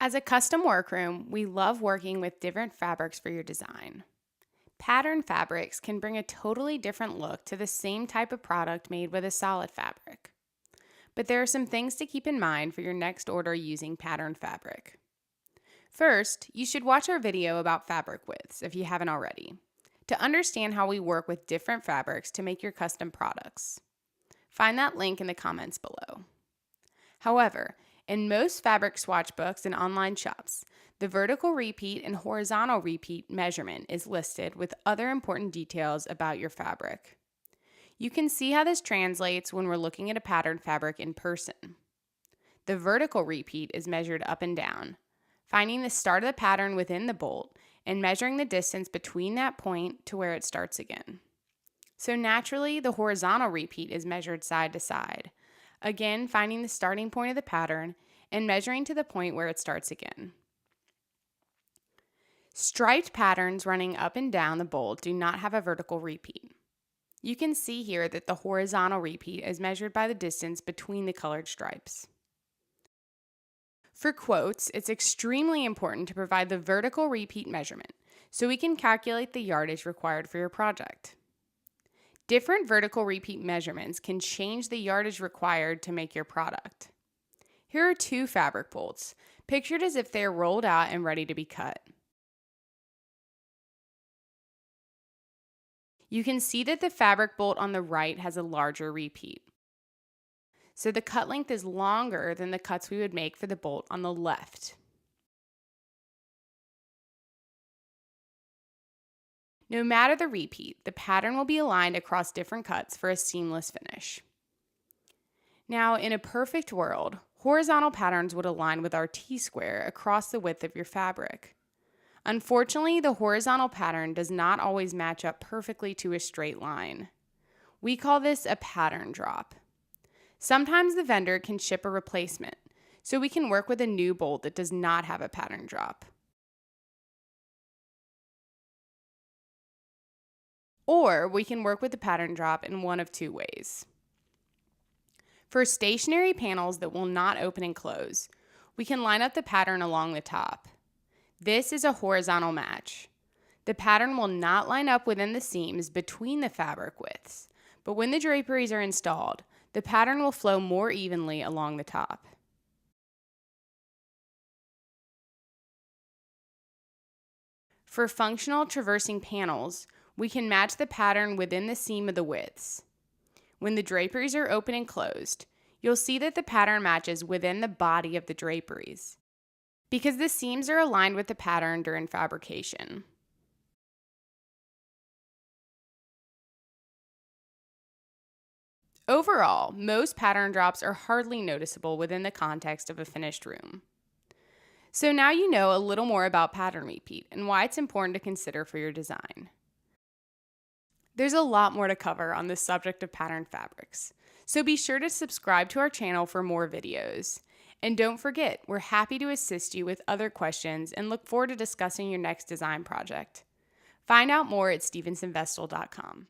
As a custom workroom, we love working with different fabrics for your design. Pattern fabrics can bring a totally different look to the same type of product made with a solid fabric. But there are some things to keep in mind for your next order using pattern fabric. First, you should watch our video about fabric widths if you haven't already, to understand how we work with different fabrics to make your custom products. Find that link in the comments below. However, in most fabric swatch books and online shops, the vertical repeat and horizontal repeat measurement is listed with other important details about your fabric. You can see how this translates when we're looking at a pattern fabric in person. The vertical repeat is measured up and down, finding the start of the pattern within the bolt and measuring the distance between that point to where it starts again. So naturally, the horizontal repeat is measured side to side, again finding the starting point of the pattern and measuring to the point where it starts again. Striped patterns running up and down the bolt do not have a vertical repeat. You can see here that the horizontal repeat is measured by the distance between the colored stripes. For quotes, it's extremely important to provide the vertical repeat measurement so we can calculate the yardage required for your project. Different vertical repeat measurements can change the yardage required to make your product. Here are two fabric bolts, pictured as if they are rolled out and ready to be cut. You can see that the fabric bolt on the right has a larger repeat. So the cut length is longer than the cuts we would make for the bolt on the left. No matter the repeat, the pattern will be aligned across different cuts for a seamless finish. Now, in a perfect world, horizontal patterns would align with our T-square across the width of your fabric. Unfortunately, the horizontal pattern does not always match up perfectly to a straight line. We call this a pattern drop. Sometimes the vendor can ship a replacement, so we can work with a new bolt that does not have a pattern drop. Or we can work with the pattern drop in one of two ways. For stationary panels that will not open and close, we can line up the pattern along the top. This is a horizontal match. The pattern will not line up within the seams between the fabric widths, but when the draperies are installed, the pattern will flow more evenly along the top. For functional traversing panels, we can match the pattern within the seam of the widths. When the draperies are open and closed, you'll see that the pattern matches within the body of the draperies, because the seams are aligned with the pattern during fabrication. Overall, most pattern drops are hardly noticeable within the context of a finished room. So now you know a little more about pattern repeat and why it's important to consider for your design. There's a lot more to cover on this subject of pattern fabrics, so be sure to subscribe to our channel for more videos. And don't forget, we're happy to assist you with other questions and look forward to discussing your next design project. Find out more at stevensonvestal.com.